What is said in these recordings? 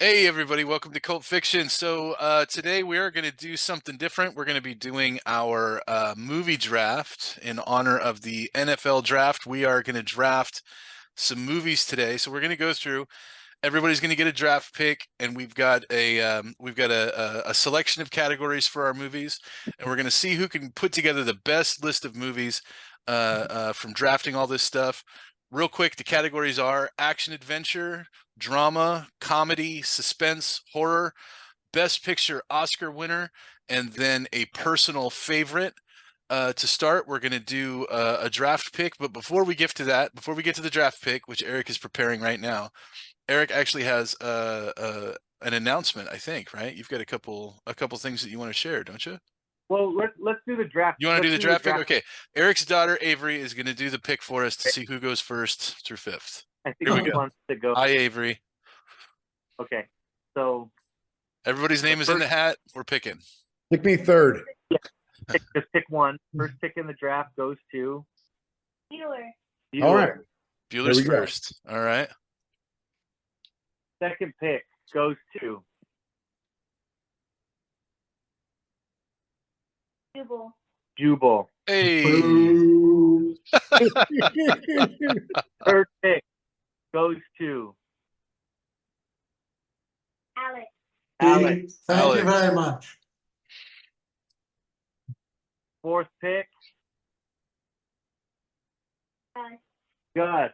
Hey everybody, welcome to Cult Fiction. So today we are going to do something different. We're going to be doing our movie draft in honor of the NFL draft. We are going to draft some movies today. So we're going to go through. Everybody's going to get a draft pick, and we've got a selection of categories for our movies, and we're going to see who can put together the best list of movies from drafting all this stuff. Real quick, the categories are action adventure, drama, comedy, suspense, horror, best picture Oscar winner, and then a personal favorite. To start, we're going to do a draft pick, but before we get to that, before we get to the draft pick, which Eric is preparing right now, Eric actually has an announcement, I think, right? You've got a couple things that you want to share, don't you? Well, let's do the draft. You want to do the draft pick? Okay. Eric's daughter Avery is going to do the pick for us to see who goes first through fifth. I think he wants to go. Hi, Avery. Okay, so everybody's name is in the hat. We're picking. Pick me third. Yeah, just pick one. First pick in the draft goes to Bueller. All right. Bueller's first. All right. Second pick goes to Jubal. Hey. Third pick goes to Alex. Alex. Thank you very much. Fourth pick, Gus.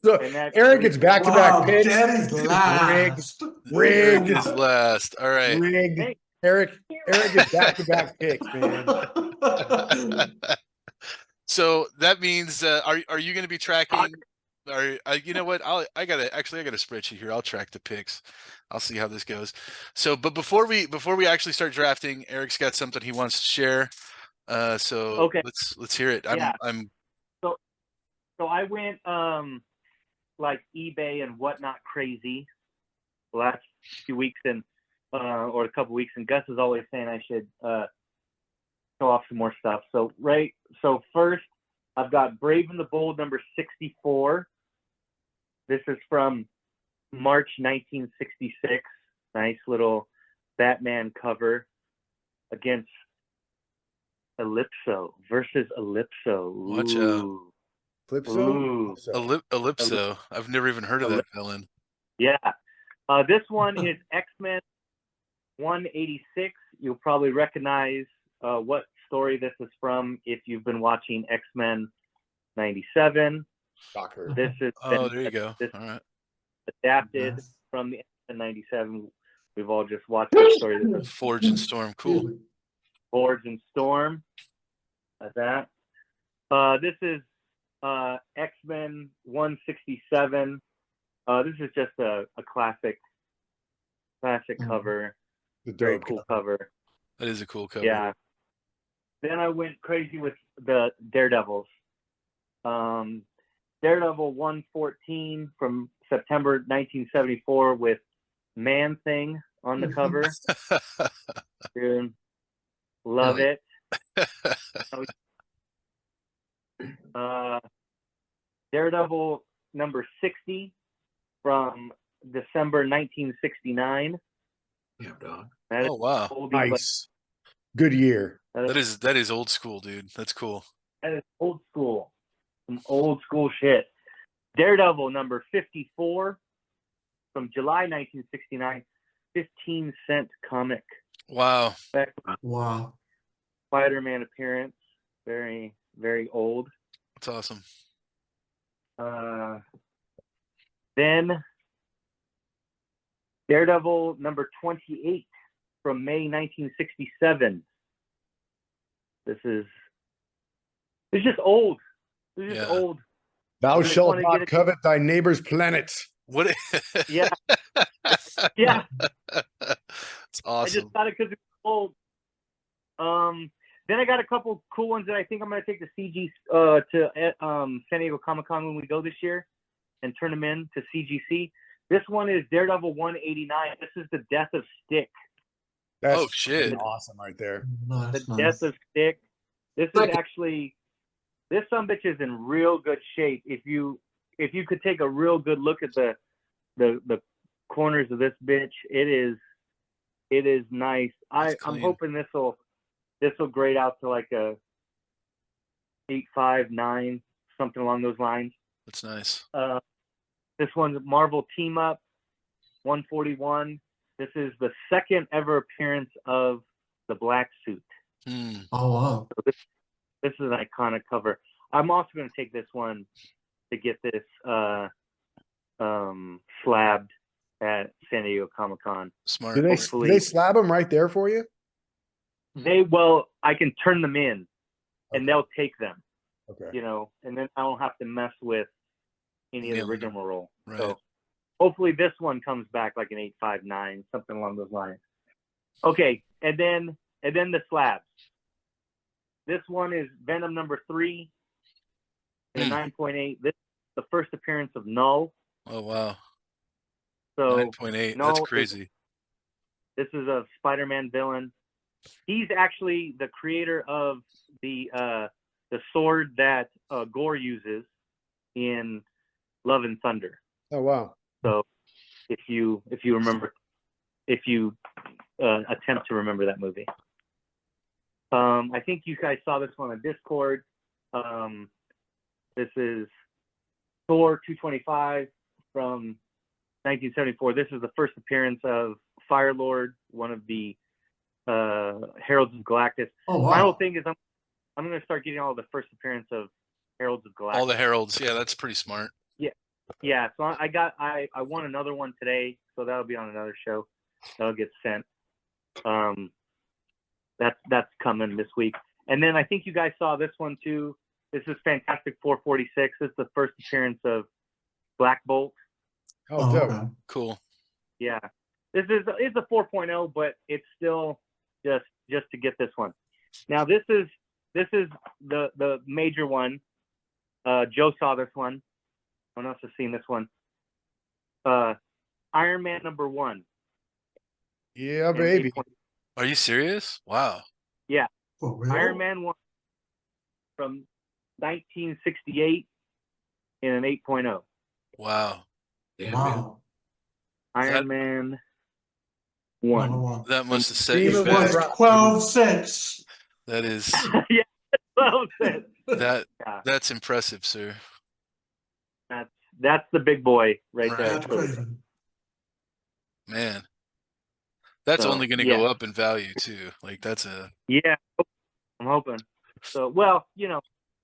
So Eric gets back-to-back picks. That is last. Rigged is last. All right. Rigged. Eric gets back-to-back picks, man. So that means, are you going to be tracking? You know what? I got a spreadsheet here. I'll track the picks. I'll see how this goes. So, but before we actually start drafting, Eric's got something he wants to share. So okay, let's hear it. So I went like eBay and whatnot crazy the last few weeks or a couple weeks, and Gus is always saying I should show off some more stuff. So first I've got Brave and the Bold number 64. This is from March 1966. Nice little Batman cover against Ellipso versus Ellipso. Watch out. Ellipso. I've never even heard of that villain. Yeah. This one is X-Men 186. You'll probably recognize what story this is from if you've been watching X-Men 97. Shocker. This is there you go. All right. Adapted from the X-Men 97. We've all just watched the story. Forge and Storm. Cool. Forge and Storm. Like that. This is X-Men 167. This is just a classic cover. Very cool cover. That is a cool cover. Yeah. Then I went crazy with the Daredevils. Daredevil 114 from September 1974 with Man Thing on the cover. Dude, love it. Daredevil number 60 from December 1969. Yeah, dog. Oh wow, nice. Good year. That is old school, dude. That's cool. That is old school. Some old school shit. Daredevil number 54 from July 1969. 15-cent comic. Wow. Wow. Spider-Man appearance. Very, very old. That's awesome. Then Daredevil number 28 from May 1967. This is just old. This is old. Thou shalt not covet thy neighbor's planet. What? Yeah. Yeah. It's awesome. I just got it because it's old. Then I got a couple cool ones that I think I'm going to take to CG to San Diego Comic-Con when we go this year and turn them in to CGC. This one is Daredevil 189. This is the Death of Stick. That's shit. Awesome right there. Nice, the Death of Stick. This is actually, this sumbitch is in real good shape. If you could take a real good look at the corners of this bitch. It is nice. I'm clean. hoping this will grade out to like a 8.5, 9, something along those lines. That's nice. This one's Marvel Team Up 141. This is the second ever appearance of the Black Suit. Oh, wow. So this is an iconic cover. I'm also going to take this one to get this slabbed at San Diego Comic-Con. Smart. Do they slab them right there for you? I can turn them in, and they'll take them. Okay. You know, and then I don't have to mess with any of the rigmarole. Right. So hopefully this one comes back like an 8.5, 9, something along those lines. Okay, and then the slabs. This one is Venom number 3 in a 9.8. This is the first appearance of Null. Oh wow. So 9.8. Null That's crazy. This is a Spider-Man villain. He's actually the creator of the sword that Gore uses in Love and Thunder. Oh wow. So if you remember, if you attempt to remember that movie. I think you guys saw this one on Discord. This is Thor 225 from 1974. This is the first appearance of Firelord, one of the Heralds of Galactus. Oh, wow. My whole thing is I'm going to start getting all the first appearance of Heralds of Galactus. All the heralds. Yeah, that's pretty smart. Yeah, so I won another one today, so that'll be on another show. That'll get sent. That's coming this week. And then I think you guys saw this one too. This is Fantastic 446. This is the first appearance of Black Bolt. Oh, dope. okay. Cool. Yeah, it's a 4.0, but it's still just to get this one. Now this is the major one. Joe saw this one. No one else has seen this one. Iron Man number 1. Yeah, baby. Are you serious? Wow. Yeah. For real? Iron Man 1 from 1968 in an 8.0. Wow. Wow. Iron Man Number 1. one. That must have set Theme you of Was back. 12 cents. That is Yeah, well said. that Yeah, that's impressive, sir. that's the big boy right there. That's crazy. Man. That's So, only going to yeah. go up in value too. Like that's a Yeah, I'm hoping. So, well, you know,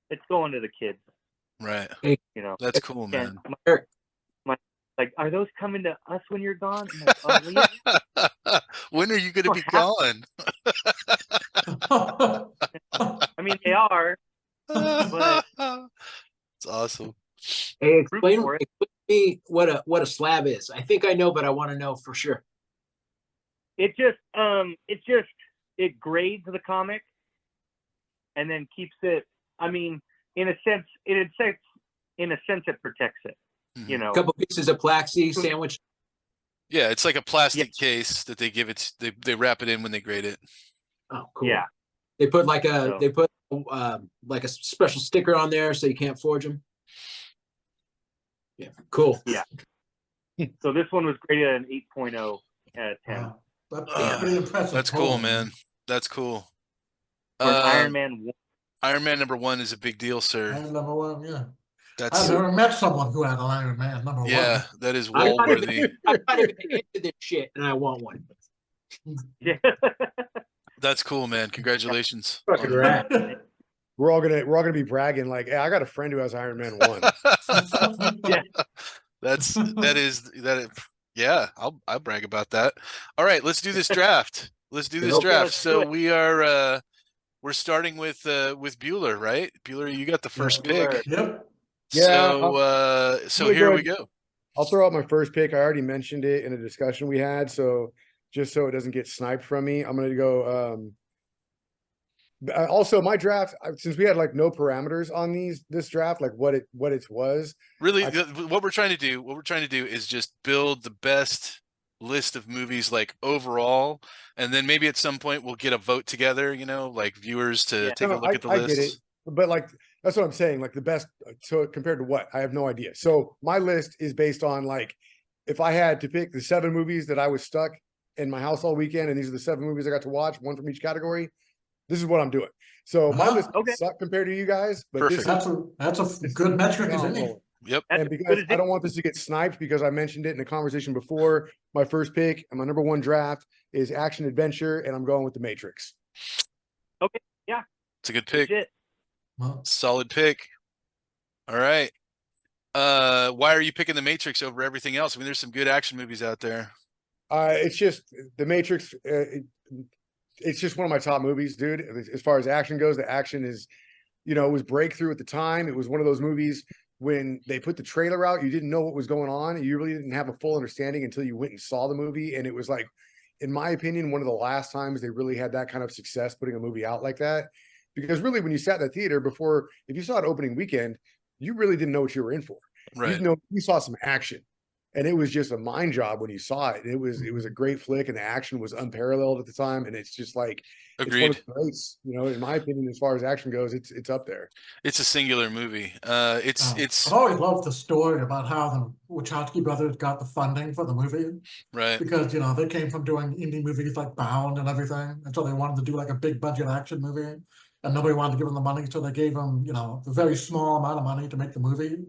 it's going to the kids. right. You know, That's cool, man. like, are those coming to us when you're gone? I'm like, oh, well, yeah. When are you going to be have- gone? I mean, they are. But- It's awesome. Hey, for explain it. to me what a slab is. I think I know, but I want to know for sure. It grades the comic and then keeps it. I mean, in a sense, it protects it. You know, A couple pieces of plexi sandwich. Yeah, it's like a plastic case that they give it. They wrap it in when they grade it. Oh, cool. Yeah. They put like So- a special sticker on there so you can't forge them. Yeah, cool. Yeah. So this one was graded at an 8.0 out of 10. Wow. That's Uh, pretty impressive. That's cool, man. That's cool. For an Iron Man 1. Iron Man number 1 is a big deal, sir. Iron number 1, yeah. That's I've never met someone who had an Iron Man number 1. yeah, that is I'm wall not even, worthy. I'm not even into this shit, and I want one. Yeah. That's cool, man. Congratulations. Fucking rad. We're all gonna be bragging like, hey, I got a friend who has Iron Man 1. Yeah. Yeah, I'll brag about that. All right, let's do this draft. Let's do this Okay, draft. let's do So it. we're starting with Bueller, right? Bueller, you got the first Bueller. pick. Yep. Yeah, So I'm gonna here go we go. I'll throw out my first pick. I already mentioned it in a discussion we had, so just so it doesn't get sniped from me, I'm gonna go. Also, my draft, since we had like no parameters on this draft, like what it was. Really, I- what we're trying to do is just build the best list of movies like overall, and then maybe at some point we'll get a vote together, you know, like viewers to Yeah. take No, a look at the I list. get it, but like that's what I'm saying. Like the best. So compared to what? I have no idea. So my list is based on like if I had to pick the 7 movies that I was stuck in my house all weekend, and these are the 7 movies I got to watch, one from each category, this is what I'm doing. So my list Okay. suck compared to you guys, but Perfect. That's a good metric as any. Yep. That's and as because good as I don't want this to get sniped, because I mentioned it in the conversation before, my first pick and my number 1 draft is action adventure, and I'm going with The Matrix. Okay, yeah, It's a good pick. legit. Well, Solid pick. All right. Why are you picking The Matrix over everything else? I mean, there's some good action movies out there. It's just The Matrix. It's just one of my top movies, dude. As far as action goes, the action is, it was breakthrough at the time. It was one of those movies when they put the trailer out, you didn't know what was going on. You really didn't have a full understanding until you went and saw the movie. And it was like, in my opinion, one of the last times they really had that kind of success putting a movie out like that. Because really, when you sat in the theater before, if you saw it opening weekend, you really didn't know what you were in for. Right. You saw some action, and it was just a mind job when you saw it. It was a great flick, and the action was unparalleled at the time. And it's just like, Agreed. it's one of the greats, in my opinion, as far as action goes, it's up there. It's a singular movie. It's I've always loved the story about how the Wachowski brothers got the funding for the movie, right. because they came from doing indie movies like Bound and everything, and so they wanted to do like a big budget action movie, and nobody wanted to give them the money, so they gave them a very small amount of money to make the movie.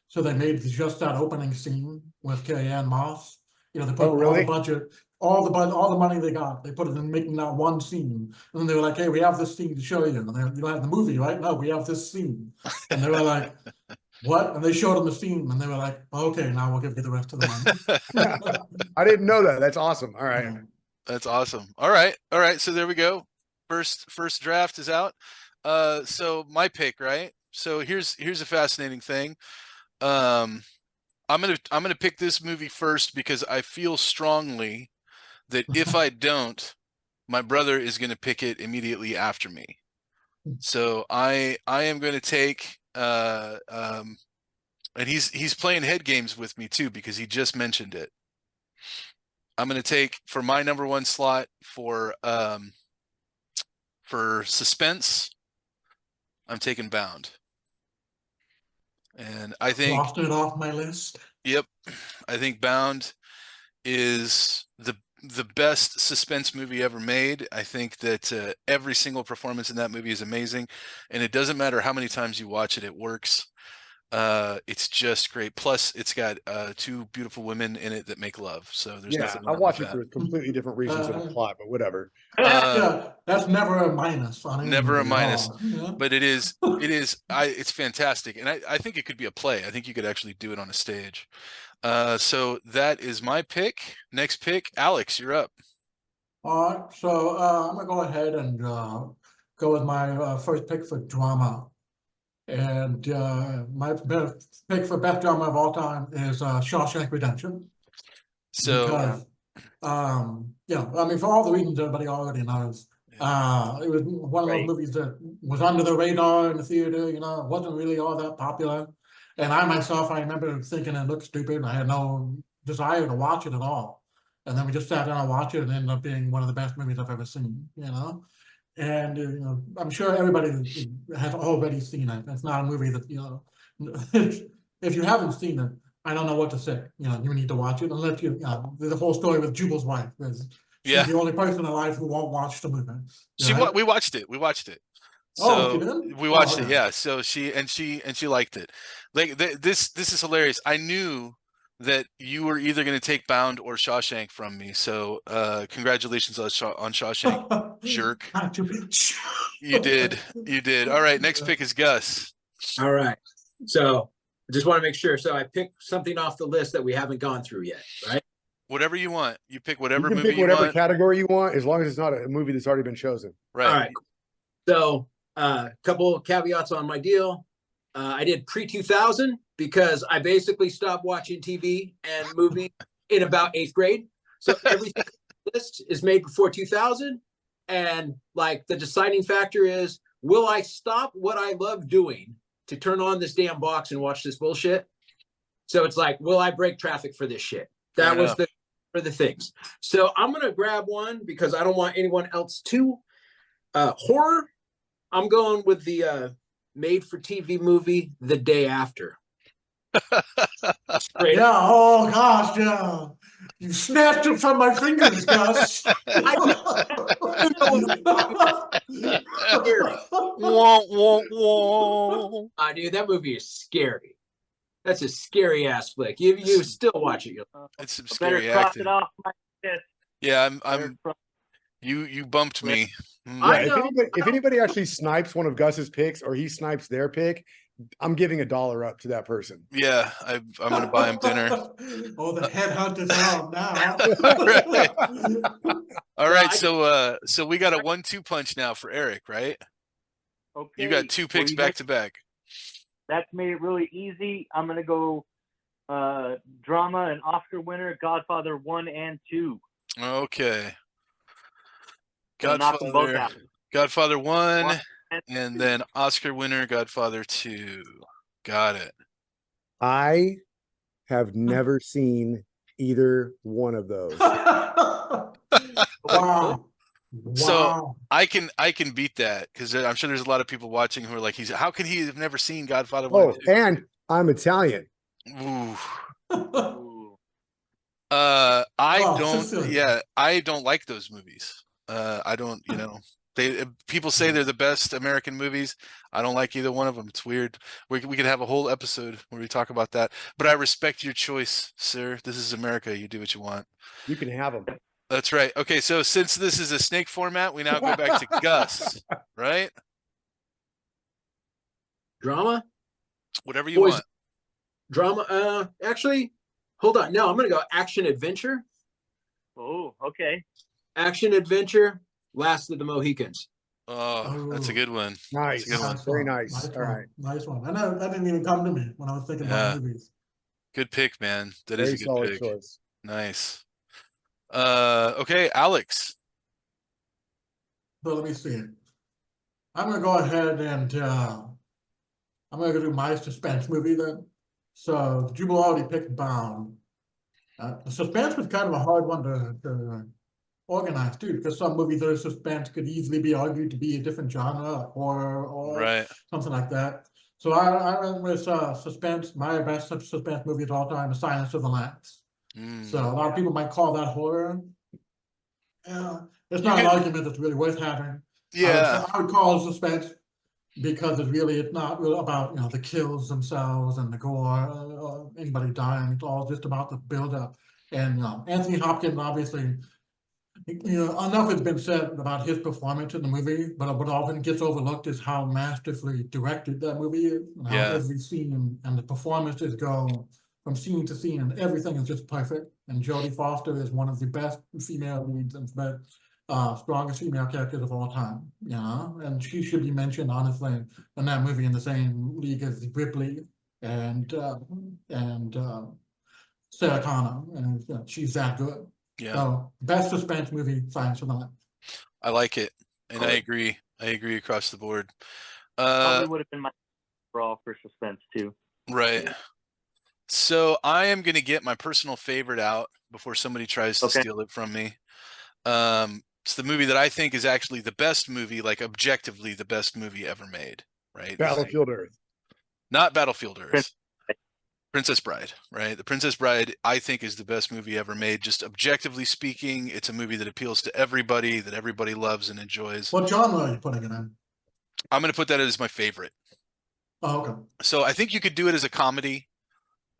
So they made just that opening scene with Carrie-Anne Moss. They put Oh, really? all the budget, all the money they got, they put it in making that one scene. And then they were like, "Hey, we have this scene to show you." And you don't have the movie, right? No, we have this scene. And they were like, "What?" And they showed them the scene, and they were like, "Okay, now we'll give you the rest of the money." I didn't know that. That's awesome. All right. That's awesome. All right. So there we go. First draft is out. So my pick, right? So here's a fascinating thing. I'm gonna pick this movie first because I feel strongly that if I don't, my brother is gonna pick it immediately after me. So I am gonna take and he's playing head games with me too, because he just mentioned it. I'm gonna take, for my number 1 slot for suspense, I'm taking Bound. And I think Crossed it off my list. Yep. I think Bound is the best suspense movie ever made. I think that every single performance in that movie is amazing, and it doesn't matter how many times you watch it, it works. It's just great. Plus, it's got 2 beautiful women in it that make love. So there's nothing I wrong watch with it for that. completely different reasons than the plot, but whatever. That's never a minus on any Never a movie at minus, all. but it's fantastic, and I think it could be a play. I think you could actually do it on a stage. So that is my pick. Next pick, Alex, you're up. All right, so I'm gonna go ahead and go with my first pick for drama, and my pick for best drama of all time is Shawshank Redemption. So Because I mean, for all the reasons everybody already knows, it was one of those movies that was under the radar in the theater. It wasn't really all that popular, and I remember thinking it looked stupid, and I had no desire to watch it at all. And then we just sat down and watched it, and it ended up being one of the best movies I've ever seen. And I'm sure everybody has already seen it. It's not a movie that if you haven't seen it, I don't know what to say. You need to watch it, unless the whole story with Jubal's wife. She's the only person alive who won't watch the movie. We watched it. Oh, So you did? we watched it. Yeah. So she liked it. Like this is hilarious. I knew that you were either going to take Bound or Shawshank from me. So congratulations on Shawshank, jerk. You did. All right. Next pick is Gus. All right. So I just want to make sure. So I picked something off the list that we haven't gone through yet, right? Whatever you want. You pick You whatever can movie pick whatever you want. category you want, as long as it's not a movie that's already been chosen. Right. All right. So a couple of caveats on my deal. I did pre-2000 because I basically stopped watching TV and movies in about 8th grade. So everything on the list is made before 2000. And like the deciding factor is, will I stop what I love doing to turn on this damn box and watch this bullshit? So it's like, will I break traffic for this shit? That was for the things. So I'm going to grab one because I don't want anyone else to. Horror, I'm going with the made-for-TV movie The Day After. Great. Yeah, oh gosh, yeah. You snatched it from my fingers, Gus. I scary. Wah, wah, wah. Dude, that movie is scary. That's a scary ass flick. You still watch it. It's some I better scary cross acting. it off my list. Yeah, Better I'm. cross- You bumped me. Mm. Yeah, I if know. anybody actually snipes one of Gus's picks or he snipes their pick, I'm giving $1 up to that person. Yeah, I'm gonna buy him dinner. Oh, the headhunters are out now. All No, right, I- so we got a 1-2 punch now for Eric, right? Okay. You got 2 picks you back guys- to back. That's made it really easy. I'm gonna go drama and Oscar winner, Godfather 1 and 2. Okay. Gonna knock them both out. Godfather 1, One and then Oscar winner, Godfather 2. Got it. I have never seen either one of those. Wow. So Wow. I can beat that because I'm sure there's a lot of people watching who are like, how can he have never seen Godfather 1 Oh, and I'm Italian. and 2? Ooh. Ooh. I Oh, don't. Sicily. Yeah, I don't like those movies. I don't. They people say they're the best American movies. I don't like either one of them. It's weird. We could have a whole episode where we talk about that. But I respect your choice, sir. This is America. You do what you want. You can have them. That's right. Okay, so since this is a snake format, we now go back to Gus, right? drama. Whatever you Boys, want. drama. Actually, hold on. No, I'm gonna go action adventure. Oh, okay. Action adventure. Last of the Mohicans. Oh, that's a Oh. good one. Nice. That's a good one. Very one. nice. All one. right. Nice one. I know that didn't even come to me when I was thinking Yeah. about movies. Good pick, man. That is Very a good solid pick. choice. Nice. Okay, Alex. So let me see. I'm gonna go ahead and I'm gonna go do my suspense movie then. So Jubal already picked Bound. The suspense was kind of a hard one to organize too, because some movies that are suspense could easily be argued to be a different genre, like horror or Right. something like that. So I went with suspense. My best suspense movie of all time is Silence of the Lambs. So a lot of people might call that horror. Yeah, it's You not an could- argument that's really worth having. Yeah. I would call it suspense because it's not really about the kills themselves and the gore or anybody dying. It's all just about the build up. And Anthony Hopkins, obviously, enough has been said about his performance in the movie, but what often gets overlooked is how masterfully directed that movie is, and how Yeah. every scene and the performances go from scene to scene, and everything is just perfect. And Jodie Foster is one of the best female leads and strongest female characters of all time, and she should be mentioned honestly in that movie in the same league as Ripley and Sarah Connor, and she's that good. Yeah. So best suspense movie, Silence of the Lambs. I like it. And I Alright. agree. I agree across the board. Probably would have been my overall for suspense too. Right. So I am going to get my personal favorite out before somebody tries to Okay. steal it from me. It's the movie that I think is actually the best movie, like objectively the best movie ever made, right? Battlefield Earth. Not Battlefield Earth. Princess Bride, right? The Princess Bride, I think, is the best movie ever made. Just objectively speaking, it's a movie that appeals to everybody, that everybody loves and enjoys. What genre are you putting it in? I'm going to put that as my favorite. Oh, okay. So I think you could do it as a comedy.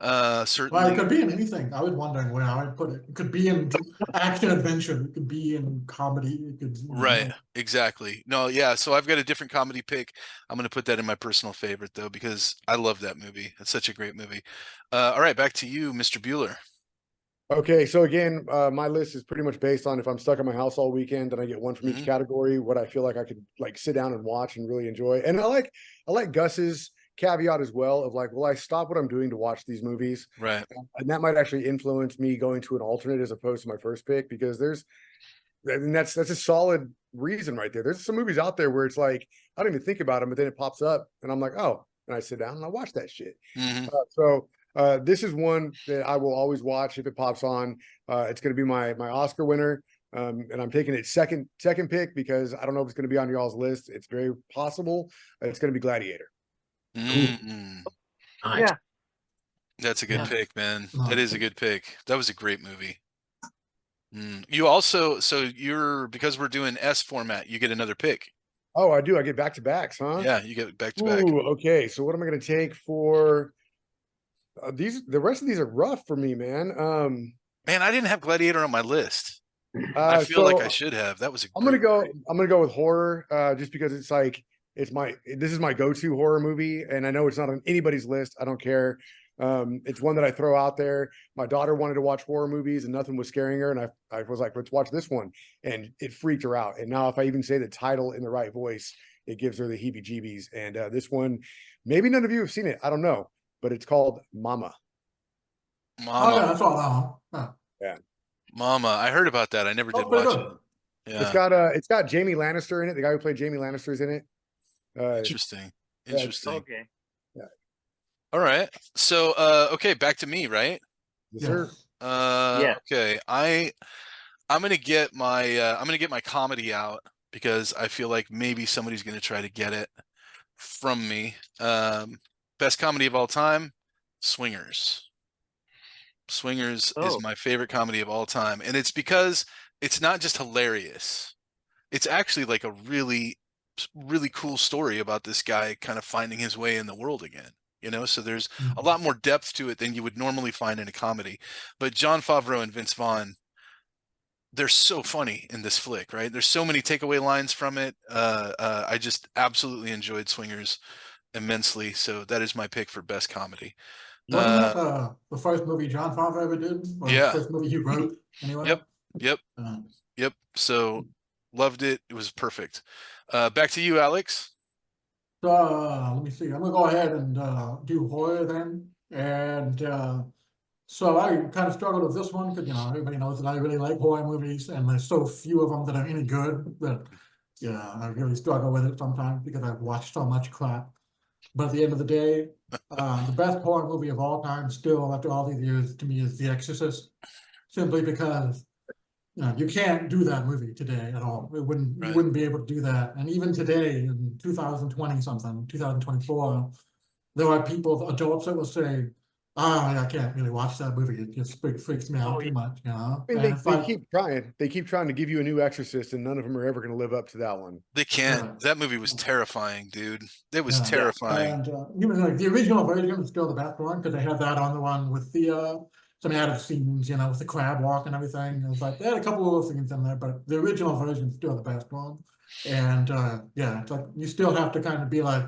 Well, Certainly. it could be in anything. I was wondering where I would put it. It could be in action adventure. It could be in comedy. It could, Right, exactly. No, yeah. So I've got a different comedy pick. I'm going to put that in my personal favorite though, because I love that movie. It's such a great movie. All right, back to you, Mr. Bueller. Okay, so again, my list is pretty much based on if I'm stuck at my house all weekend and I get one from each category, what I feel like I could like sit down and watch and really enjoy. And I like Gus's caveat as well of like, will I stop what I'm doing to watch these movies? Right. And that might actually influence me going to an alternate as opposed to my first pick, because that's a solid reason right there. There's some movies out there where it's like I don't even think about them, but then it pops up and I'm like, oh, and I sit down and I watch that shit. So this is one that I will always watch if it pops on. It's going to be my Oscar winner, and I'm taking it second pick because I don't know if it's going to be on y'all's list. It's very possible. It's going to be Gladiator. Mm. Nice. Yeah. That's a good Yeah. pick, man. No. That is a good pick. That was a great movie. You also, so you're, because we're doing S format, you get another pick. Oh, I do. I get back to backs, huh? Yeah, you get back to back. Ooh, okay. So what am I going to take for these? The rest of these are rough for me, man. Man, I didn't have Gladiator on my list. I feel like I So should have. That was a I'm gonna great. go. I'm gonna go with horror, just because it's like this is my go-to horror movie, and I know it's not on anybody's list. I don't care. It's one that I throw out there. My daughter wanted to watch horror movies, and nothing was scaring her, and I was like, let's watch this one, and it freaked her out. And now, if I even say the title in the right voice, it gives her the heebie-jeebies. And this one, maybe none of you have seen it. I don't know, but it's called Mama. Oh Mama. yeah, I saw that one. Yeah. Yeah, Mama. I heard about that. I never Oh, did pretty watch it. good. Yeah. it's got Jamie Lannister in it. The guy who played Jamie Lannister is in it. Interesting. yeah, Interesting. Okay. All right. So okay, back to me, right? Yes, sir. Yes. Yeah. Okay. I'm gonna get my comedy out because I feel like maybe somebody's gonna try to get it from me. Best comedy of all time, Swingers. Swingers is Oh. my favorite comedy of all time, and it's because it's not just hilarious. It's actually like a really, really cool story about this guy kind of finding his way in the world again. So there's a lot more depth to it than you would normally find in a comedy. But Jon Favreau and Vince Vaughn, they're so funny in this flick, right? There's so many takeaway lines from it. I just absolutely enjoyed Swingers immensely. So that is my pick for best comedy. Wasn't that the first movie Jon Favreau ever did? Or the Yeah. first movie he wrote, anyway? Yep. Yep. Uh, Yep. So loved it. It was perfect. Back to you, Alex. So let me see. I'm gonna go ahead and do horror then. And so I kind of struggled with this one because everybody knows that I really like horror movies, and there's so few of them that are any good that I really struggle with it sometimes because I've watched so much crap. But at the end of the day, the best horror movie of all time, still after all these years, to me, is The Exorcist, simply because you can't do that movie today at all. You Right. wouldn't be able to do that. And even today, in 2020 something, 2024, there are people, adults that will say, "Oh, I can't really watch that movie. It just freaks me out Oh, too yeah. much." I mean, And it's like, they keep trying to give you a new Exorcist, and none of them are ever going to live up to that one. They can't. yeah, That movie was terrifying, dude. It was yeah. terrifying. And even like the original version is still the best one because they had that on the one with the some added scenes, with the crab walk and everything. It was like they had a couple of little things in there, but the original version is still the best one. And it's like you still have to kind of be like,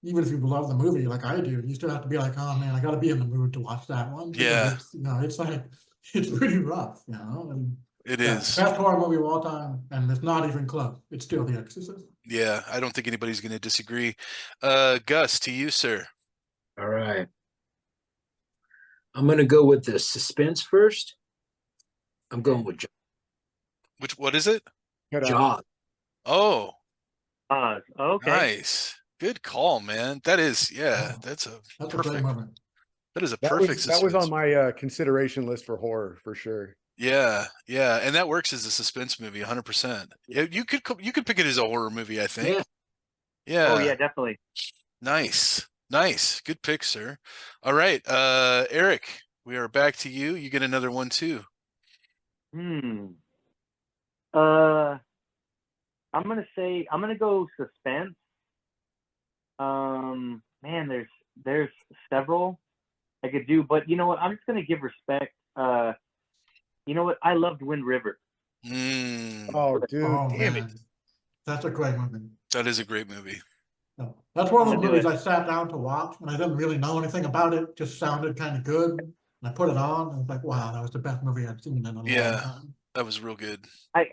even if you love the movie like I do, you still have to be like, oh man, I got to be in the mood to watch that one because Yeah, it's like it's pretty rough, And it yeah, is. best horror movie of all time, and it's not even close. It's still The Exorcist. Yeah, I don't think anybody's going to disagree. Gus, to you, sir. All right. I'm going to go with the suspense first. I'm going with What is it? Jaws. Oh, Okay. nice. Good call, man. That is, yeah, Oh, that's a that's a great perfect. movie. That is a That perfect was on suspense. my consideration list for horror for sure. Yeah, yeah, and that works as a suspense movie, 100%. Yeah, you could pick it as a horror movie, I think. Yeah. Yeah. Oh yeah, definitely. Nice. Nice. Good pick, sir. All right. Eric, we are back to you. You get another one too. I'm gonna go suspense. Man, there's several I could do, but you know what? I'm just gonna give respect. You know what? I loved Wind River. Oh, dude, Oh damn it. man, that's a great movie. That is a great movie. Yeah. That's one of I'm those gonna do movies it. I sat down to watch, and I didn't really know anything about it. Just sounded kind of good. And I put it on, and I was like, "Wow, that was the best movie I've seen in a long Yeah, time." that was real good. I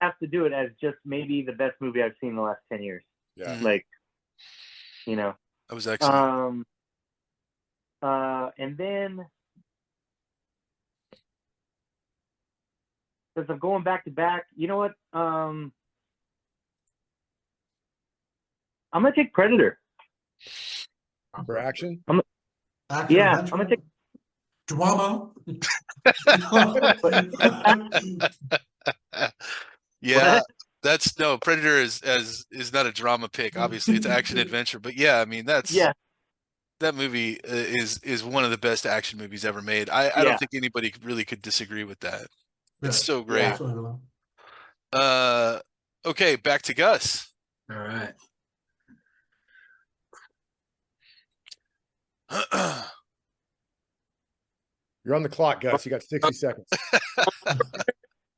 have to do it as just maybe the best movie I've seen in the last 10 years. Yeah. Like, you know. That was excellent. And then since I'm going back to back, you know what? I'm gonna take Predator. For action. Action Yeah, adventure, I'm gonna take. drama. Yeah, What? that's no Predator is not a drama pick. Obviously, it's action adventure, but yeah, I mean that's Yeah. that movie is one of the best action movies ever made. I don't Yeah. think anybody really could disagree with that. Yeah. It's so great. Absolutely. Okay, back to Gus. All right. You're on the clock, Gus. You got 60 seconds.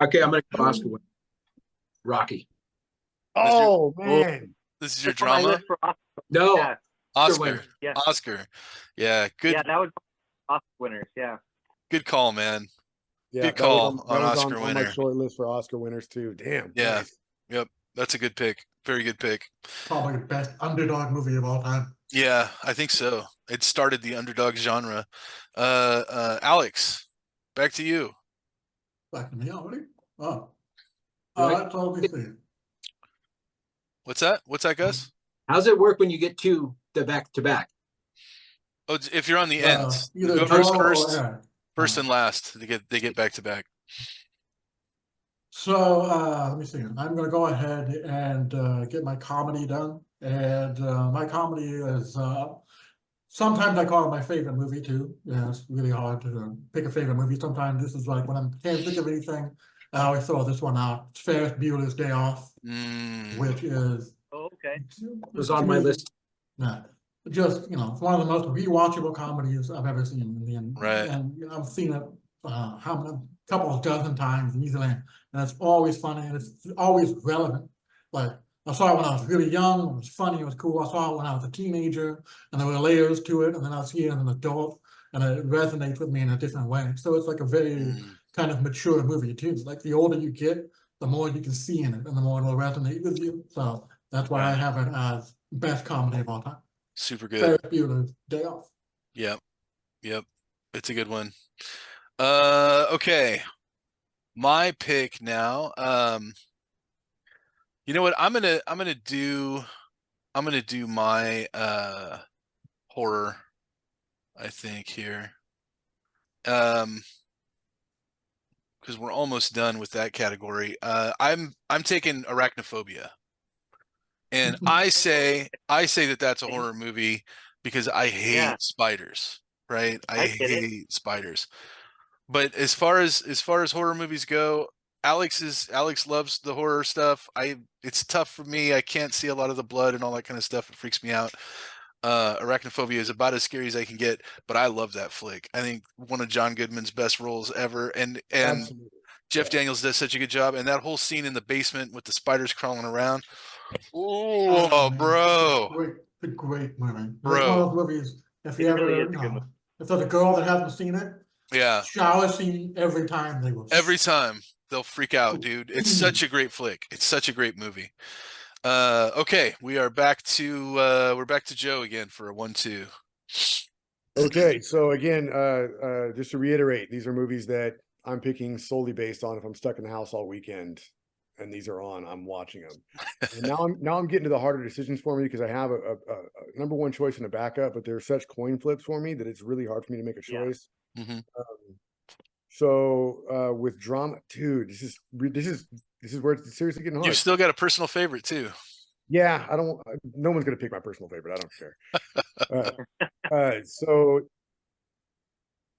Okay, I'm gonna go Oscar winner. Rocky. Oh man. This is your That's on my drama? list for Oscar. No, Yeah, Oscar. winner. yeah, Oscar. Yeah, good yeah. That was Oscar winners. Yeah. good call, man. Yeah, Good that was call on Oscar on my winner. short list for Oscar winners too. Damn. Yeah. Nice. Yep. That's a good pick. Very good pick. Probably the best underdog movie of all time. Yeah, I think so. It started the underdog genre. Alex, back to you. Back to me already? Oh. Right. So let me see. What's that? What's that, Gus? How's it work when you get the back to back? Oh, if you're on the ends, Either whoever's Joe or first, Eric. first and last, they get back to back. So let me see. I'm going to go ahead and get my comedy done. And my comedy is sometimes I call it my favorite movie too. Yeah, it's really hard to pick a favorite movie. Sometimes this is like when I can't think of anything, I always throw this one out. It's Ferris Bueller's Day Off, which is Oh, okay. It was on my list. yeah, just it's one of the most rewatchable comedies I've ever seen. Right. And I've seen it how many couple of dozen times easily, and it's always funny and it's always relevant. Like I saw it when I was really young. It was funny. It was cool. I saw it when I was a teenager, and there were layers to it. And then I see it as an adult, and it resonates with me in a different way. So it's like a very kind of mature movie too. Like the older you get, the more you can see in it, and the more it'll resonate with you. So that's why I have it as best comedy of all time. Super good. Ferris Bueller's Day Off. Yep. Yep. It's a good one. Okay. My pick now. You know what? I'm gonna do my horror, I think, here. Because we're almost done with that category. I'm taking Arachnophobia. And I say that that's a horror movie because I hate spiders, right? I get it. hate spiders. But as far as horror movies go, Alex loves the horror stuff. It's tough for me. I can't see a lot of the blood and all that kind of stuff. It freaks me out. Arachnophobia is about as scary as I can get, but I love that flick. I think one of John Goodman's best roles ever, and Absolutely. Jeff Daniels does such a good job. And that whole scene in the basement with the spiders crawling around. Oh, bro. It's a great movie. Bro. It's one of those movies, if you ever, if there's a girl that hasn't seen it, yeah, shower scene every time they will. Every time they'll freak out, dude. It's such a great flick. It's such a great movie. Okay, we're back to Joe again for a 1-2. Okay, so again, just to reiterate, these are movies that I'm picking solely based on if I'm stuck in the house all weekend and these are on, I'm watching them. And now I'm getting to the harder decisions for me because I have a number one choice and a backup, but they're such coin flips for me that it's really hard for me to make a choice. Mm-hmm. So with drama, dude, this is where it's seriously getting hard. You've still got a personal favorite too. Yeah, no one's gonna pick my personal favorite. I don't care. So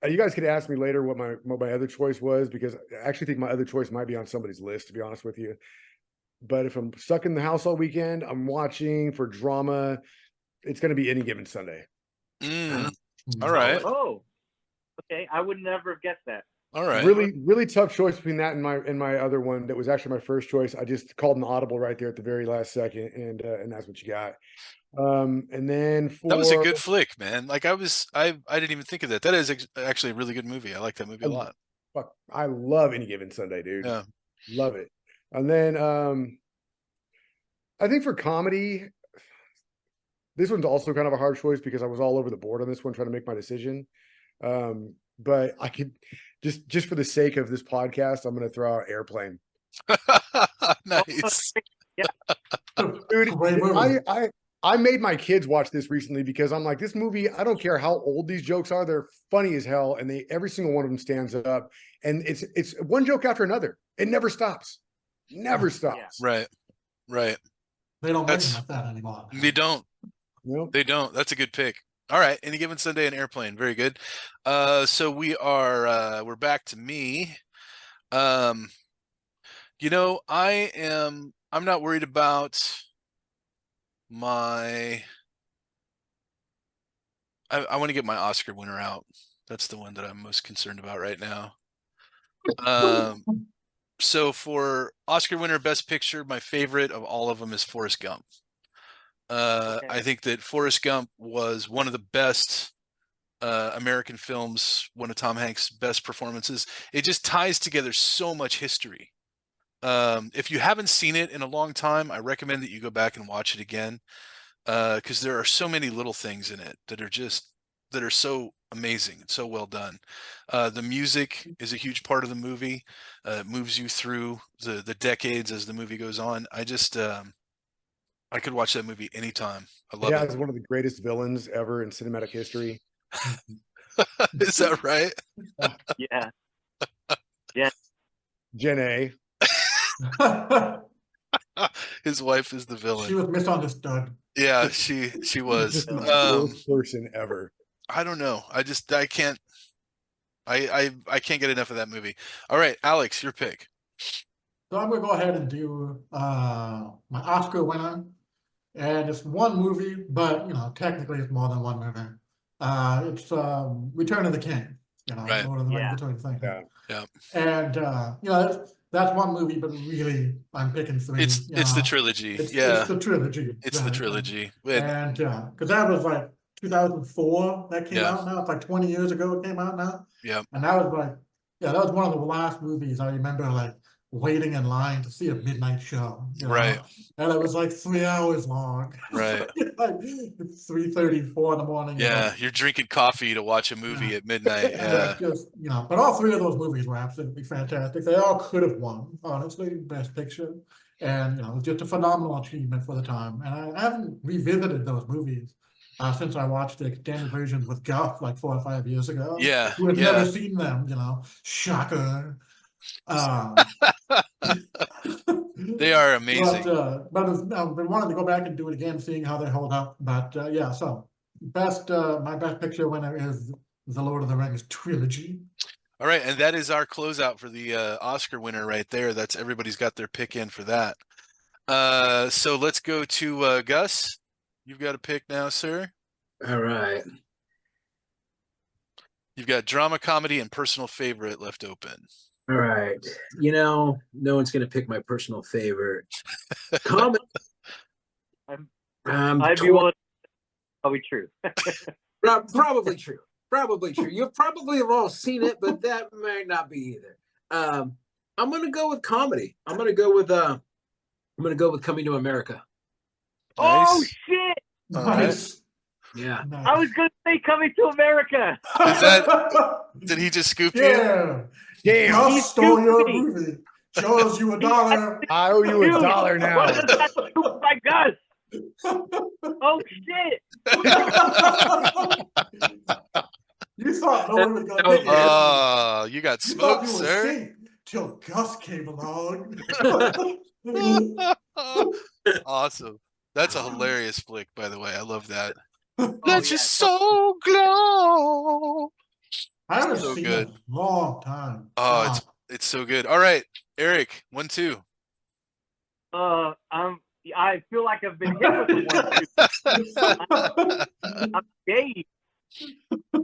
you guys could ask me later what my other choice was, because I actually think my other choice might be on somebody's list, to be honest with you. But if I'm stuck in the house all weekend, I'm watching for drama. It's going to be Any Given Sunday. All right. Oh, okay. I would never have guessed that. All right. Really tough choice between that and my other one that was actually my first choice. I just called an audible right there at the very last second, and that's what you got. And then that was a good flick, man. Like I didn't even think of that. That is actually a really good movie. I like that movie a lot. Fuck, I love Any Given Sunday, dude. Yeah, love it. And then I think for comedy, this one's also kind of a hard choice because I was all over the board on this one trying to make my decision. But I could just for the sake of this podcast, I'm going to throw out Airplane. Nice. Yeah. Dude, I made my kids watch this recently because I'm like, this movie, I don't care how old these jokes are, they're funny as hell, and every single one of them stands up, and it's one joke after another. It never stops. Never stops. Right. Right. They don't make them like that anymore. They don't. Nope. They don't. That's a good pick. All right, Any Given Sunday and Airplane. Very good. So we're back to me. You know, I'm not worried about my I want to get my Oscar winner out. That's the one that I'm most concerned about right now. So for Oscar winner Best Picture, my favorite of all of them is Forrest Gump. Okay. I think that Forrest Gump was one of the best American films, one of Tom Hanks' best performances. It just ties together so much history. If you haven't seen it in a long time, I recommend that you go back and watch it again, because there are so many little things in it that are so amazing and so well done. The music is a huge part of the movie. It moves you through the decades as the movie goes on. I could watch that movie anytime. I It love it. has one of the greatest villains ever in cinematic history. Is that right? Yeah. Yeah. Gen A. His wife is the She villain. was misunderstood. Yeah, she was. Just the worst person ever. I don't know. I can't I can't get enough of that movie. All right, Alex, your pick. So I'm gonna go ahead and do my Oscar winner, and it's one movie, but technically it's more than one movie. It's Return of the King. Right. Lord of the Rings, Yeah. Return of the King. Yeah. Yeah. And that's one movie, but really I'm picking three. It's the trilogy. It's Yeah. the trilogy. It's the exactly. trilogy. And because that was like 2004 that came Yeah. out now. It's like 20 years ago it came out now. Yeah. And that was like, that was one of the last movies I remember like waiting in line to see a midnight show. Right. And it was like 3 hours long. Right. Like it's 3:34 in the morning. Yeah, you're drinking coffee to watch a movie Yeah. at midnight. And Yeah. it's just, but all three of those movies were absolutely fantastic. They all could have won, honestly, Best Picture. And, it was just a phenomenal achievement for the time. And I haven't revisited those movies since I watched the extended version with Guff like 4 or 5 years ago. Yeah. Who had Yeah. never seen them, shocker. They are amazing. But I've been wanting to go back and do it again, seeing how they hold up. But yeah, so my best picture winner is the Lord of the Rings trilogy. All right, and that is our closeout for the Oscar winner right there. That's everybody's got their pick in for that. So let's go to Gus. You've got a pick now, sir. All right. You've got drama, comedy, and personal favorite left open. All right. No one's going to pick my personal favorite. Comedy. I'd be willing. Probably true. Probably true. Probably true. You probably have all seen it, but that might not be either. I'm going to go with comedy. I'm going to go with Coming to America. Nice. Oh shit! All right. Nice. Yeah. Nice. I was gonna say Coming to America. Did he just scoop you? Yeah. Damn. Gus stole your scooped me. movie. Shows you $1. I owe you Dude, $1 now. What is that scoop by Gus? Oh shit! You thought no one was gonna pick it. Oh, you got You thought smoked, you were sir. safe till Gus came along. Awesome. That's a hilarious flick, by the way. I love that. Oh, Let yeah. your soul glow. I haven't So seen good. it in a long time. Oh, it's so good. All right, Eric, 1, 2. I feel like I've been hit with the one. I'm dazed.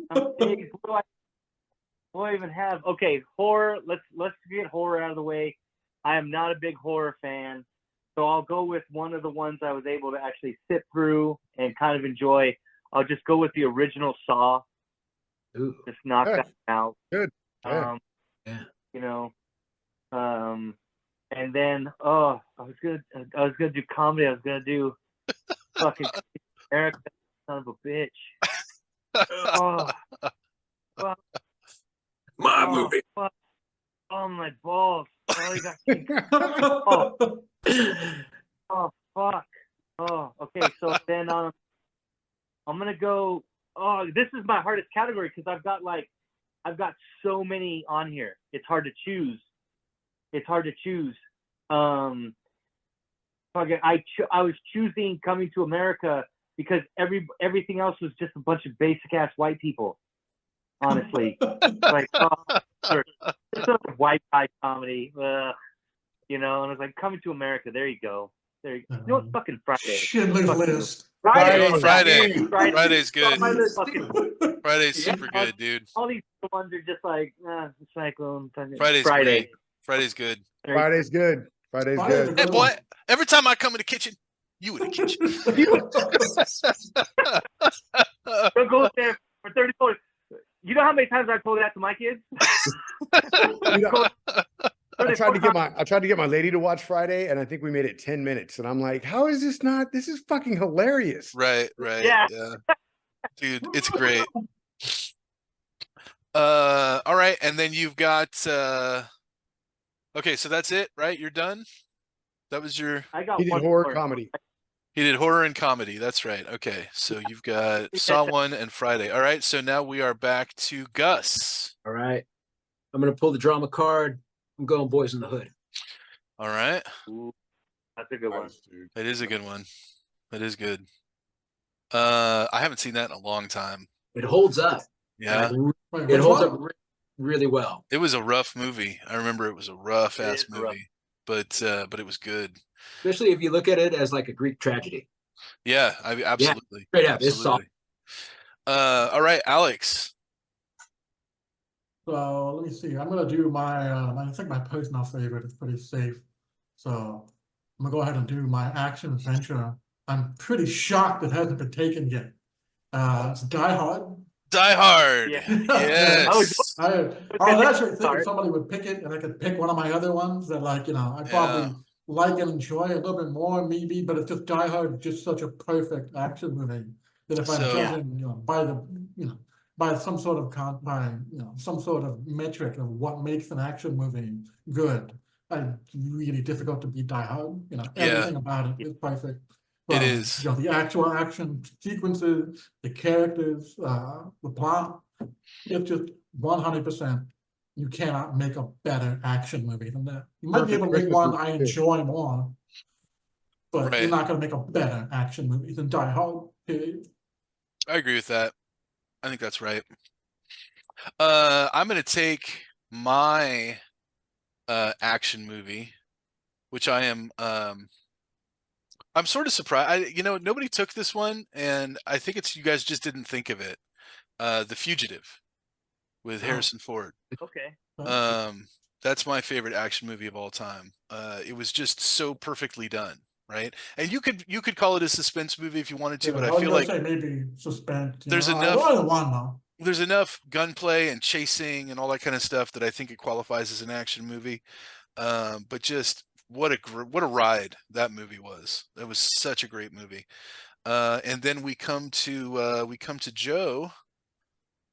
What do I even have? Okay, horror. Let's get horror out of the way. I am not a big horror fan, so I'll go with one of the ones I was able to actually sit through and kind of enjoy. I'll just go with the original Saw. Ooh. Just knock Good. that out. Good. Yeah. And then I was gonna do comedy. I was gonna do fucking Eric, son of a bitch. Oh, fuck. My movie. Fuck. Oh my balls. Oh, you got oh fuck. Oh, okay. So then I'm gonna go. Oh, this is my hardest category because I've got so many on here. It's hard to choose. I was choosing Coming to America because everything else was just a bunch of basic ass white people. Honestly, like it's a white guy comedy, you know. And it's like Coming to America. There you go. There you know what's fucking Friday? Schindler's Fucking List. Friday's good. My list. Friday's Yeah. super good, dude. All these ones are just like Cyclone. Friday's Friday. great. Friday's good. Friday's good. Friday's Friday's good. a Hey, good boy, one. every time I come in the kitchen, you in the kitchen. Don't go there for $30. You know how many times I told that to my kids? You know, I tried $34. to get my lady to watch Friday, and I think we made it 10 minutes. And I'm like, how is this not? This is fucking hilarious. Right. Yeah. Dude, it's great. All right, and then you've got okay, so that's it, right? You're done? That was your I got He did one horror more. comedy. He did horror and comedy. That's right. Okay, so you've got Saw 1 and Friday. All right, so now we are back to Gus. All right. I'm gonna pull the drama card. I'm going Boys in the Hood. All right. Ooh, that's a good one. It is a good one. It is good. I haven't seen that in a long time. It holds up. Yeah. Wait, It which holds one? up really well. It was a rough movie. I remember it was a rough ass is rough. movie, but it was good. Especially if you look at it as like a Greek tragedy. Yeah, absolutely. Straight up, it's solid. Absolutely. All right, Alex. So let me see. I'm gonna do I think my personal favorite is pretty safe. So I'm gonna go ahead and do my action adventure. I'm pretty shocked it hasn't been taken yet. It's Die Hard. Die Hard. Yeah. Yes. I was actually thinking somebody would pick it, and I could pick one of my other ones that, like, you know, I probably like and enjoy a little bit more, maybe. But it's just Die Hard, is just such a perfect action movie that if I'm So- chosen, you know, by some sort of some sort of metric of what makes an action movie good, it's really difficult to beat Die Hard. You know, Yeah. everything about it is perfect. It is. You know, the actual action sequences, the characters, the plot. It's just 100%. You cannot make a better action movie than that. You might be able to make Perfect one Christmas I movie, too. enjoy more, but Right. you're not going to make a better action movie than Die Hard. Period. I agree with that. I think that's right. I'm gonna take my action movie, which I am I'm sort of surprised. Nobody took this one, and I think it's you guys just didn't think of it. The Fugitive with Oh. Harrison Ford. Okay. That's my favorite action movie of all time. It was just so perfectly done, right? And you could call it a suspense movie if you wanted to, but I feel like say maybe suspense. there's I enough- wanted one though. there's enough gunplay and chasing and all that kind of stuff that I think it qualifies as an action movie. But just what a ride that movie was. That was such a great movie. And then we come to Joe.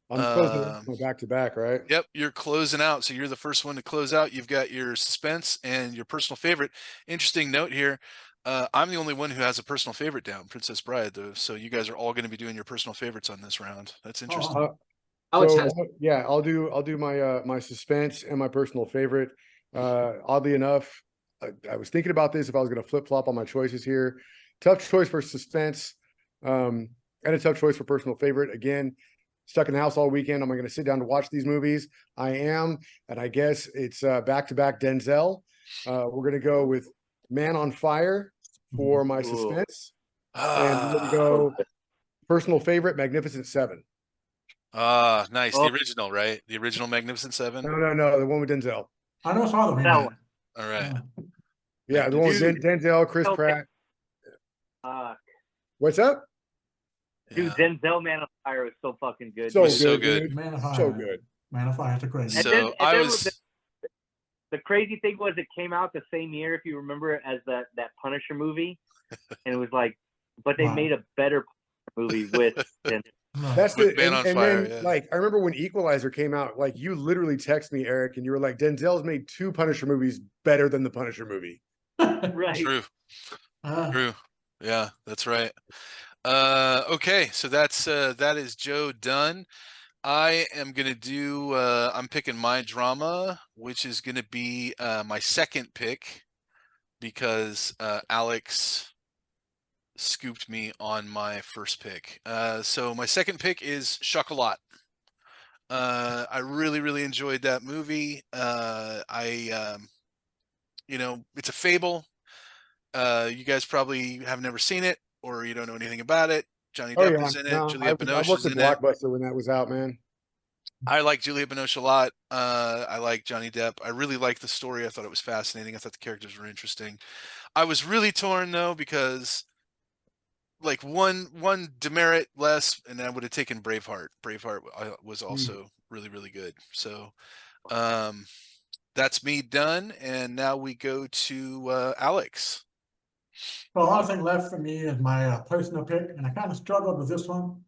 I'm closing back to back, right? Yep, you're closing out. So you're the first one to close out. You've got your suspense and your personal favorite. Interesting note here. I'm the only one who has a personal favorite down, Princess Bride, though. So you guys are all going to be doing your personal favorites on this round. That's interesting. Alex So, has yeah, I'll do my my suspense and my personal favorite. Oddly enough, I was thinking about this if I was going to flip flop on my choices here. Tough choice for suspense, and a tough choice for personal favorite. Again, stuck in the house all weekend. Am I going to sit down to watch these movies? I am, and I guess it's back to back Denzel. We're going to go with Man on Fire for my suspense, and we're going to go personal favorite Magnificent Seven. Nice. Oh. The original, right? The original Magnificent Seven. No, the one with Denzel. I never saw the That remake. one. All right. Yeah, the one with Dude. Denzel, Chris Okay. Pratt. What's up? Dude, Yeah. Denzel Man on Fire was so fucking good. So dude. was so good, good. dude. Man of Fire. So good. Man of Fire is a great. And So then I there was. the crazy thing was it came out the same year, if you remember it, as that Punisher movie, and it was like, but they Wow. made a better movie with Denzel. No. That's With the Man on Fire, then yeah. like I remember when Equalizer came out, like you literally text me, Eric, and you were like, Denzel's made 2 Punisher movies better than the Punisher movie. Right. True. Ah, True. Yeah, that's right. Okay, so that is Joe done. I am gonna do I'm picking my drama, which is gonna be my second pick because Alex scooped me on my first pick. So my second pick is Chocolat. I really, really enjoyed that movie. It's a fable. You guys probably have never seen it, or you don't know anything about it. Johnny Oh Depp yeah, is in it. no, I Juliette Binoche worked is at in it. Blockbuster when that was out, man. I like Juliette Binoche a lot. I like Johnny Depp. I really liked the story. I thought it was fascinating. I thought the characters were interesting. I was really torn though because like one demerit less, and I would have taken Braveheart. Braveheart was also really, really good. So that's me done, and now we go to Alex. Well, the only thing left for me is my personal pick, and I kind of struggled with this one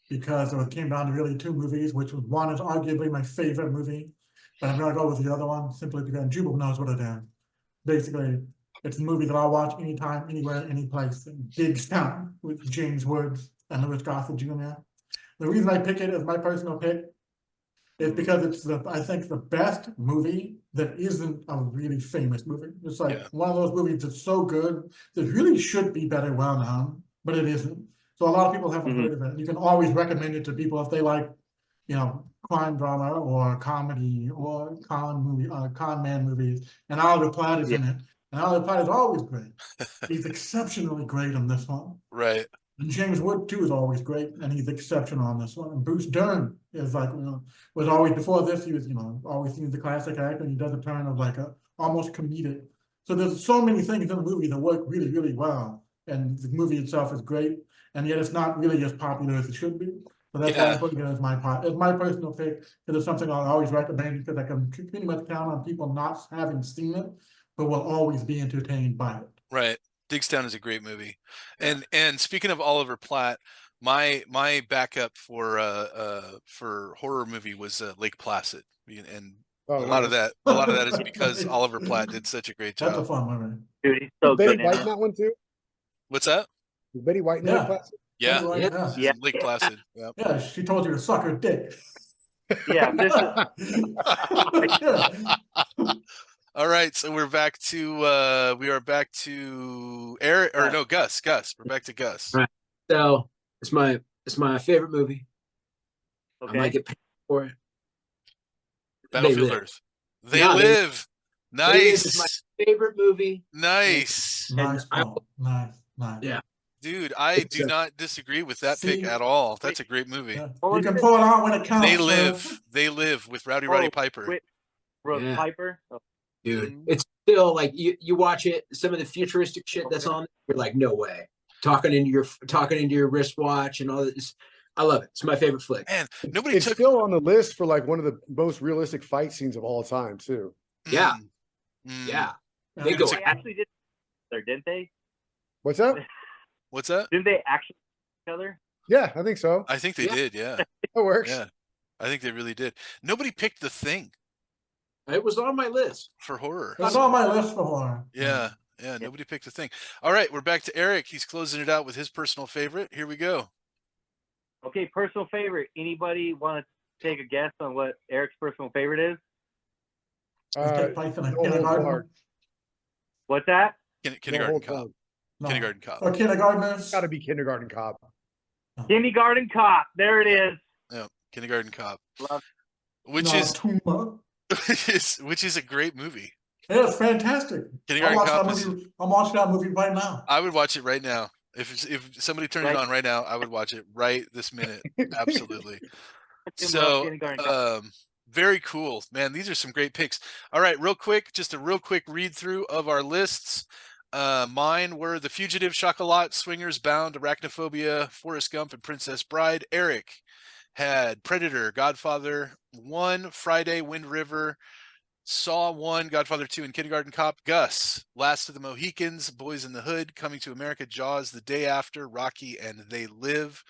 because it came down to really two movies, which was one is arguably my favorite movie, but I'm gonna go with the other one simply because Jubal knows what it is. Basically, it's a movie that I'll watch anytime, anywhere, any place. Big Sound with James Woods and Louis Gossett Jr. The reason I pick it as my personal pick is because it's I think the best movie that isn't a really famous movie. It's like one of those movies that's so good that really should be better well known, but it isn't. So a lot of people haven't heard of it. You can always recommend it to people if they like, crime drama or comedy or con man movies. And Oliver Platt is in it. And Oliver Platt is always great. He's exceptionally great in this one. Right. And James Wood too is always great, and he's exceptional on this one. And Bruce Dern is like, was always before this. He was, always seen as the classic actor. And he does a turn of like a almost comedic. So there's so many things in the movie that work really, really well, and the movie itself is great. And yet it's not really as popular as it should be. So that's why I'm putting it as my personal pick. Because it's something I always recommend because I can pretty much count on people not having seen it, but will always be entertained by it. Right. Digstown is a great movie. And speaking of Oliver Platt, my backup for horror movie was Lake Placid. And a lot of that is because Oliver Platt did such a great job. That's a fun movie. Dude, he's so Betty good. White in that one too? What's that? Was Betty White in Yeah. Lake Placid? Yeah. Right, Yeah. Lake Placid. Yep. Yeah, she told you to suck her dick. Yeah, this is Yeah. All right, so we are back to Eric, or no, Gus. We're back to Gus. Right. So it's my favorite movie. okay. I might get paid for it. Battlefield Earth. They live. Nice. They Live is my favorite movie. Nice. Nice. Nice. Yeah. Dude, I do not disagree with that pick at all. That's a great movie. Yeah. You can pull it out when it counts. They live with Roddy Piper. Rose Piper. Oh. Dude, it's still like you watch it, some of the futuristic shit that's on, you're like, no way. Talking into your wristwatch and all this. I love it. It's my favorite flick. Man, it's still on the list for like one of the most realistic fight scenes of all time, too. Yeah. Yeah. They actually did there, didn't they? What's that? What's that? Didn't they actually each other? Yeah, I think so. I think they did, yeah. That works. Yeah. I think they really did. Nobody picked The Thing. It was on my list for horror. It's on my list for horror. Yeah. Nobody picked The Thing. All right, we're back to Eric. He's closing it out with his personal favorite. Here we go. Okay, personal favorite. Anybody want to take a guess on what Eric's personal favorite is? What's that? Kindergarten Cop. No. Kindergarten Cop. Oh, Kindergartners. It's got to be Kindergarten Cop. Kindergarten Cop. There it is. Yeah, Kindergarten Cop. Love. Which is a great movie. Yeah, it's fantastic. Kindergarten Cop. I'm watching that movie right now. I would watch it right now. If somebody turned it on right now, I would watch it right this minute. Absolutely. So, very cool, man. These are some great picks. All right, just a real quick read through of our lists. Mine were The Fugitive, Chocolat, Swingers, Bound, Arachnophobia, Forrest Gump, and Princess Bride. Eric had Predator, Godfather 1, Friday, Wind River, Saw 1, Godfather 2, and Kindergarten Cop. Gus, Last of the Mohicans, Boys in the Hood, Coming to America, Jaws, The Day After, Rocky, and They Live.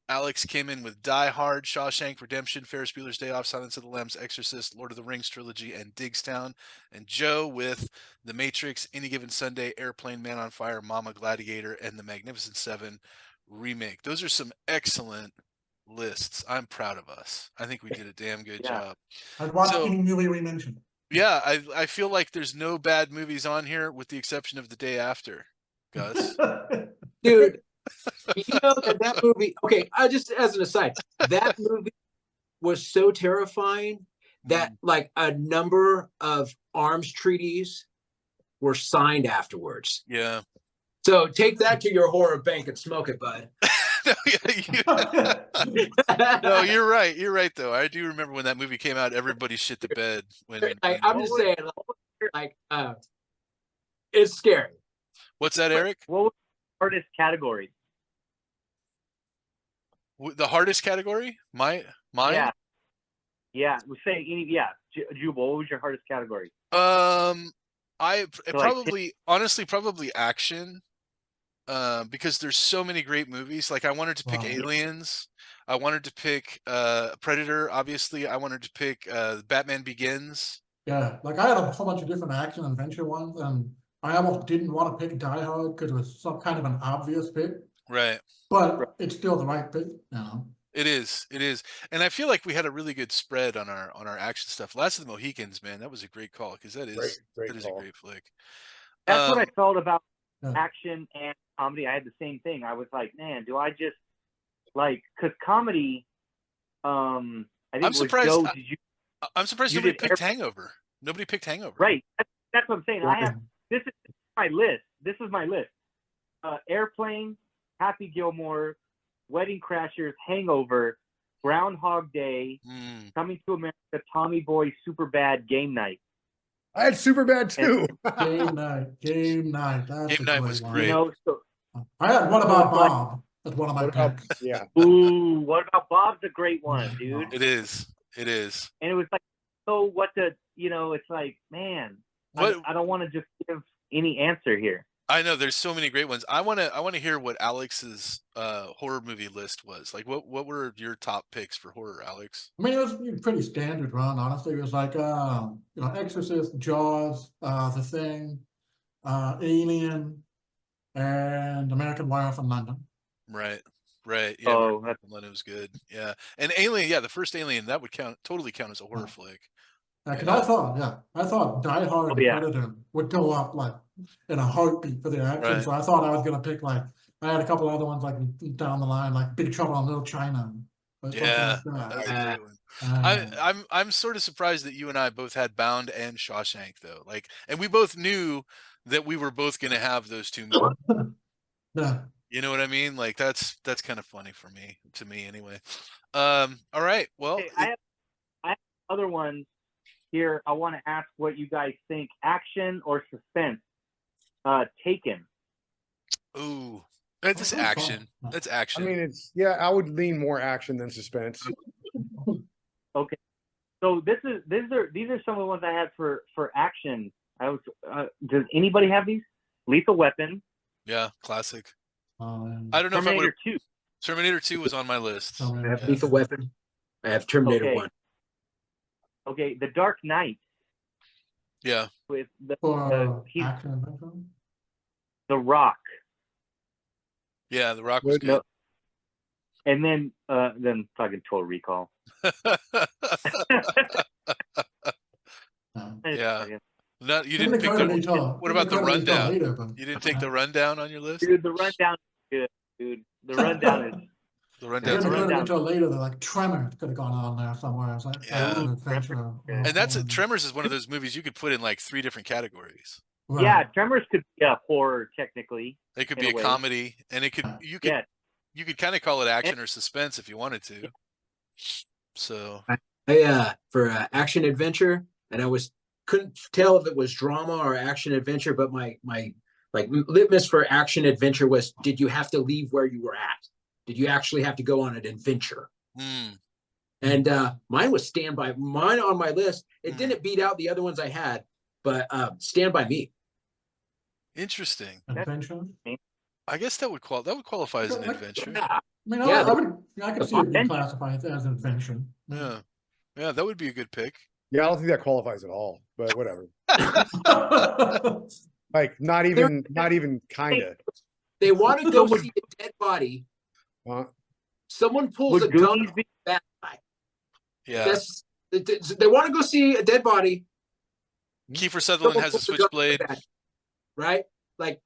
Alex came in with Die Hard, Shawshank Redemption, Ferris Bueller's Day Off, Silence of the Lambs, Exorcist, Lord of the Rings trilogy, and Digstown. And Joe with The Matrix, Any Given Sunday, Airplane, Man on Fire, Mama, Gladiator, and The Magnificent Seven remake. Those are some excellent lists. I'm proud of us. I think we did a damn good job. I'd watch any movie we mentioned. Yeah, I feel like there's no bad movies on here with the exception of The Day After, Gus. Dude, you know that movie. Okay, I just as an aside, that movie was so terrifying that like a number of arms treaties were signed afterwards. Yeah. So take that to your horror bank and smoke it, bud. No, you're right. You're right, though. I do remember when that movie came out, everybody shit the bed. I'm just saying, like, it's scary. What's that, Eric? What was the hardest category? The hardest category? Mine? Yeah. We say any. Yeah, Jubal. What was your hardest category? I So, like, probably, honestly, probably action. Because there's so many great movies. Like I wanted to pick Wow. Aliens. I wanted to pick Predator, obviously. I wanted to pick Batman Begins. Yeah, like I had a whole bunch of different action adventure ones, and I almost didn't want to pick Die Hard because it was some kind of an obvious pick, Right. but it's still the right pick, you know. It is. It is. And I feel like we had a really good spread on our action stuff. Last of the Mohicans, man, that was a great call because that is Great a call. great flick. That's what I felt about Yeah. action and comedy. I had the same thing. I was like, man, do I just like because comedy? I think I'm it was surprised. Joe. Did you I'm surprised you nobody did picked Hangover. Nobody picked Hangover. right? That's what I'm saying. I have Yeah. this is my list. This is my list. Airplane, Happy Gilmore, Wedding Crashers, Hangover, Groundhog Day, Coming to America, Tommy Boy, Superbad, Game Night. I had super bad too. Game night. That's Game a Night great was one. great. You know, so I had What So About it's like- Bob as one of my What about- picks. yeah. ooh, what about Bob's a great one, dude. It is. It is. And it was like, so what the, you know, it's like, man, What I don't want to just give any answer here. I know there's so many great ones. I want to hear what Alex's horror movie list was. Like what were your top picks for horror, Alex? I mean, it was a pretty standard run, honestly. It was like, Exorcist, Jaws, The Thing, Alien, and American Werewolf in London. Right. Right. Yeah. Oh, that's London was good. Yeah. And Alien, yeah, the first Alien, that would totally count as a horror flick. Because Yeah. I thought Die Hard and yeah. Predator would go up like in a heartbeat for the action. Right. So I thought I was gonna pick like I had a couple other ones like down the line, like Big Trouble in Little China. Or something Yeah. like That was that. a great one. Uh, I'm sort of surprised that you and I both had Bound and Shawshank though. Like, and we both knew that we were both going to have those two movies. yeah. You know what I mean? Like that's kind of funny to me anyway. All right. Well, okay, I have other ones here. I want to ask what you guys think: action or suspense? Taken. ooh, that's Oh, action. oh. That's I action. mean, I would lean more action than suspense. Okay, so these are some of the ones I had for action. I was. Does anybody have these? Lethal Weapon. Yeah, classic. Um, I don't know if I would. Terminator 2. Terminator 2 was on my list. I I have Yeah. Lethal Weapon. I have Terminator Okay. 1. Okay, The Dark Knight Yeah. with for he's action adventure. The Rock, Yeah, The Rock was Good. good. no, and then fucking Total Recall. Yeah. Not you Didn't didn't pick occur to me the. till- What didn't about the occur to me till rundown? later, but- You didn't take the rundown on your list. Dude, the rundown is good, dude. The rundown is The It rundown's didn't good. occur to me rundown. till later that like Tremors could have gone on there somewhere. It's like Yeah. action adventure. And And that's Tremors is one of those movies you could put in like 3 different categories. Right. yeah. Tremors could be a horror technically. It could In be a a way. comedy, and it could Yeah, you could kind of call it action or suspense if you wanted to. So I for action adventure, and couldn't tell if it was drama or action adventure, but my like litmus for action adventure was: did you have to leave where you were at? Did you actually have to go on an adventure? And mine was Stand By. Mine on my list. It didn't beat out the other ones I had, but Stand By Me. interesting. Adventure. I guess that would qualify as an adventure. I mean, Yeah, I could see it being adventure. classified as an adventure. Yeah. Yeah, that would be a good pick. Yeah, I don't think that qualifies at all, but whatever. Like not even kinda. They want to go see a dead body. Uh, Someone pulls Would a gun Goonies on be- that guy. Yeah. They want to go see a dead body. Kiefer Sutherland Someone has a pulls gun on switchblade. that, right? Like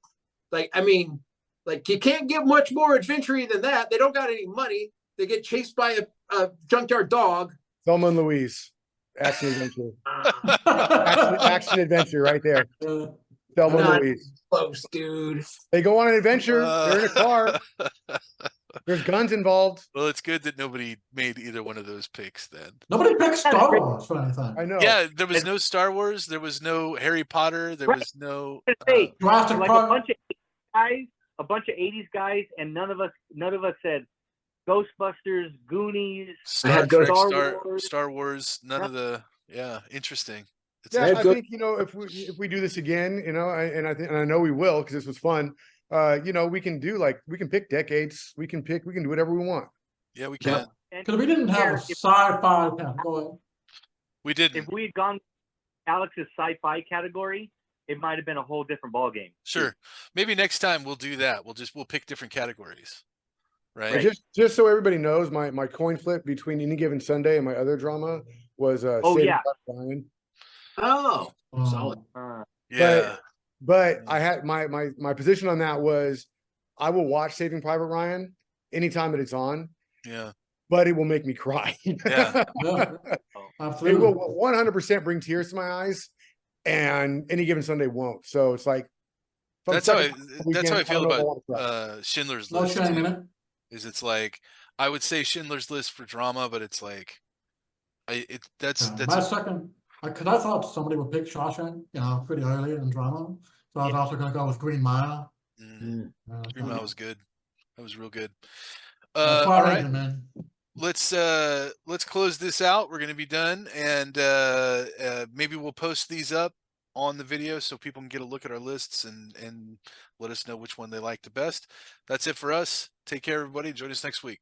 I mean, Like you can't get much more adventure than that. They don't got any money. They get chased by a junkyard dog. Thelma and Louise, action adventure, Uh, action adventure, right there. Thelma and Not Louise. close, dude. They go on an adventure. They're in a car. Uh, There's guns involved. well, it's good that nobody made either one of those picks then. Nobody picked Star Wars for anything. I know. Yeah, there was no Star Wars. There was no Harry Potter. There Right. was no. Hey, Jurassic like Park. a bunch of 80s guys, and none of us said Ghostbusters, Goonies. Star had Trek, Star Star Wars. Star Wars. None of the. Yeah, interesting. It's Yeah, had I good- think, you know, if we do this again, you know, and I know we will, because this was fun. You know, we can pick decades. We can do whatever we want. Yeah, we can. Because we didn't have a sci-fi category. We didn't. If we had gone Alex's sci-fi category, it might have been a whole different ballgame. Sure. Maybe next time we'll do that. We'll pick different categories. Right. And just so everybody knows, my coin flip between Any Given Sunday and my other drama was Saving yeah. Private Ryan. Oh, solid. Yeah. But I had my position on that was I will watch Saving Private Ryan anytime that it's on, Yeah. but it will make me cry. Yeah. Yeah, It absolutely. will 100% bring tears to my eyes, and Any Given Sunday won't. So it's like if I'm That's how I. stuck at the That's how I weekend, feel don't know if I about wanna cry. Schindler's No List. shame too, in it. Is it's like I would say Schindler's List for drama, but it's like that's My second, because I thought somebody would pick Shawshank, you know, pretty early in drama. So I was also going to go with Green Mile. Green Mile was good. That was real good. That's All why I right. ranked it, man. Let's close this out. We're gonna be done, and maybe we'll post these up on the video so people can get a look at our lists and let us know which one they like the best. That's it for us. Take care, everybody. Join us next week.